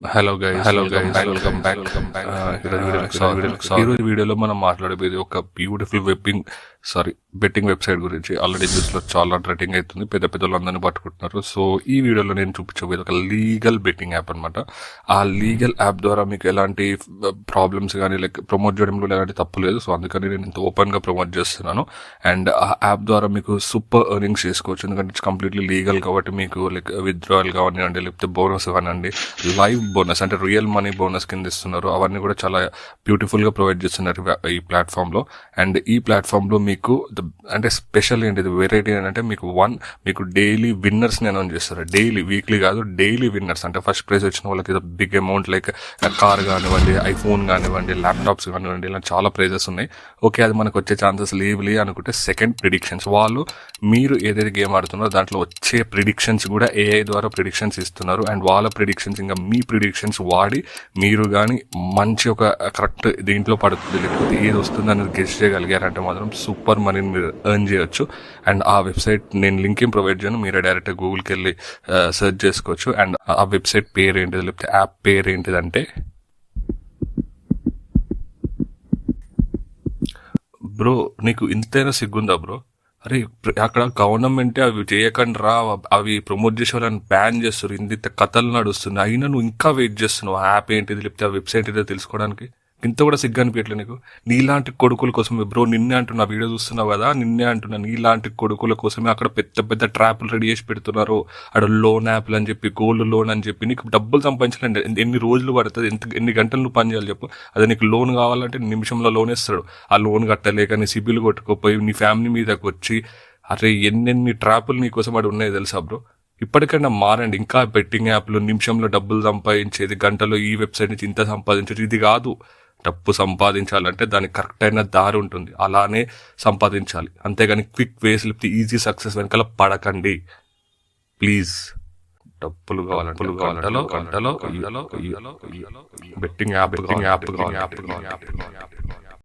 Hello guys, welcome back. ఈరోజు వీడియోలో మనం మాట్లాడేది ఒక బ్యూటిఫుల్ బెట్టింగ్ వెబ్సైట్ గురించి. ఆల్రెడీ న్యూస్లో చాలా ట్రెండింగ్ అవుతుంది, పెద్ద అందరినీ పట్టుకుంటున్నారు. సో ఈ వీడియోలో నేను చూపించబోయేది ఒక లీగల్ బెట్టింగ్ యాప్ అనమాట. ఆ లీగల్ యాప్ ద్వారా మీకు ఎలాంటి ప్రాబ్లమ్స్ కానీ లైక్ ప్రమోట్ చేయడంలో ఎలాంటి తప్పు లేదు. సో అందుకని నేను ఇంత ఓపెన్గా ప్రమోట్ చేస్తున్నాను. అండ్ ఆ యాప్ ద్వారా మీకు సూపర్ ఎర్నింగ్స్ చేసుకోవచ్చు, ఎందుకంటే ఇట్స్ కంప్లీట్లీ లీగల్ కాబట్టి. మీకు లైక్ విత్డ్రాయల్ కానివ్వండి, లేకపోతే బోనస్ కానివ్వండి, లైవ్ బోనస్ అంటే రియల్ మనీ బోనస్ కింద ఇస్తున్నారు. అవన్నీ కూడా చాలా బ్యూటిఫుల్గా ప్రొవైడ్ చేస్తున్నారు ఈ ప్లాట్ఫామ్లో. అండ్ ఈ ప్లాట్ఫామ్లో మీకు అంటే స్పెషల్ ఏంటిది, వెరైటీ ఏంటంటే మీకు డైలీ విన్నర్స్ని అనౌన్స్ చేస్తారు. డైలీ, వీక్లీ కాదు, డైలీ విన్నర్స్. అంటే ఫస్ట్ ప్రైజ్ వచ్చిన వాళ్ళకి బిగ్ అమౌంట్ లైక్ కార్ కానివ్వండి, ఐఫోన్ కానివ్వండి, ల్యాప్టాప్స్ కానివ్వండి, ఇలా చాలా ప్రైజెస్ ఉన్నాయి. ఓకే, అది మనకు వచ్చే ఛాన్సెస్ లేవులే అనుకుంటే సెకండ్ ప్రిడిక్షన్స్. వాళ్ళు మీరు ఏదైతే గేమ్ ఆడుతున్నారో దాంట్లో వచ్చే ప్రిడిక్షన్స్ కూడా ఏఐ ద్వారా ప్రిడిక్షన్స్ ఇస్తున్నారు. అండ్ వాళ్ళ ప్రిడిక్షన్స్ ఇంకా మీ ప్రిడిక్షన్స్ వాడి మీరు కానీ మంచి ఒక కరెక్ట్ దీంట్లో పడుతుంది, లేకపోతే ఏది వస్తుంది అనేది గెస్ చేయగలిగారంటే మాత్రం సూపర్ మనీని మీరు ఎర్న్ చేయొచ్చు. అండ్ ఆ వెబ్సైట్ నేను లింక్ ఏం ప్రొవైడ్ చేయను, మీరే డైరెక్ట్గా గూగుల్కి వెళ్ళి సెర్చ్ చేసుకోవచ్చు. అండ్ ఆ వెబ్సైట్ పేరు ఏంటిది, లేకపోతే యాప్ పేరు ఏంటిదంటే, బ్రో నీకు ఇంతైనా సిగ్గుందా బ్రో? అరే అక్కడ గవర్నమెంటే అవి చేయకండి రా, అవి ప్రమోట్ చేసే వాళ్ళని బ్యాన్ చేస్తారు, ఇంత కథలు నడుస్తుంది, అయినా నువ్వు ఇంకా వెయిట్ చేస్తున్నావు ఆ యాప్ ఏంటిది లేకపోతే ఆ వెబ్సైట్ ఏదో తెలుసుకోవడానికి. ఇంత కూడా సిగ్గు అనిపించట్లేదు నీకు? నీలాంటి కొడుకుల కోసమే బ్రో, నిన్నే అంటున్నా, వీడియో చూస్తున్నావు కదా, నిన్నే అంటున్నా, నీలాంటి కొడుకుల కోసమే అక్కడ పెద్ద ట్రాప్లు రెడీ చేసి పెడుతున్నారు. అక్కడ లోన్ యాప్లు అని చెప్పి, గోల్డ్ లోన్ అని చెప్పి, నీకు డబ్బులు సంపాదించాలంటే ఎన్ని రోజులు పడుతుంది, ఎన్ని గంటలు నువ్వు పని చేయాలి చెప్పు? అదే నీకు లోన్ కావాలంటే నిమిషంలో లోన్ ఇస్తాడు. ఆ లోన్ కట్టలేక నీ సిబిల్ కొట్టుకోపోయి నీ ఫ్యామిలీ మీదకి వచ్చి, అరే ఎన్నెన్ని ట్రాపులు నీకోసం అక్కడ ఉన్నాయి తెలుసా బ్రో? ఇప్పటికైనా మారండి. ఇంకా బెట్టింగ్ యాప్లు నిమిషంలో డబ్బులు సంపాదించేది, గంటలో ఈ వెబ్సైట్ నుంచి ఇంత సంపాదించేది, ఇది కాదు. డబ్బు సంపాదించాలంటే దానికి కరెక్ట్ అయిన దారి ఉంటుంది, అలానే సంపాదించాలి. అంతేగాని క్విక్ వేస్ లేకపోతే ఈజీ సక్సెస్ వెనకాల పడకండి ప్లీజ్. డబ్బులు కావాలంటే గంటలో బెట్టింగ్ యాప్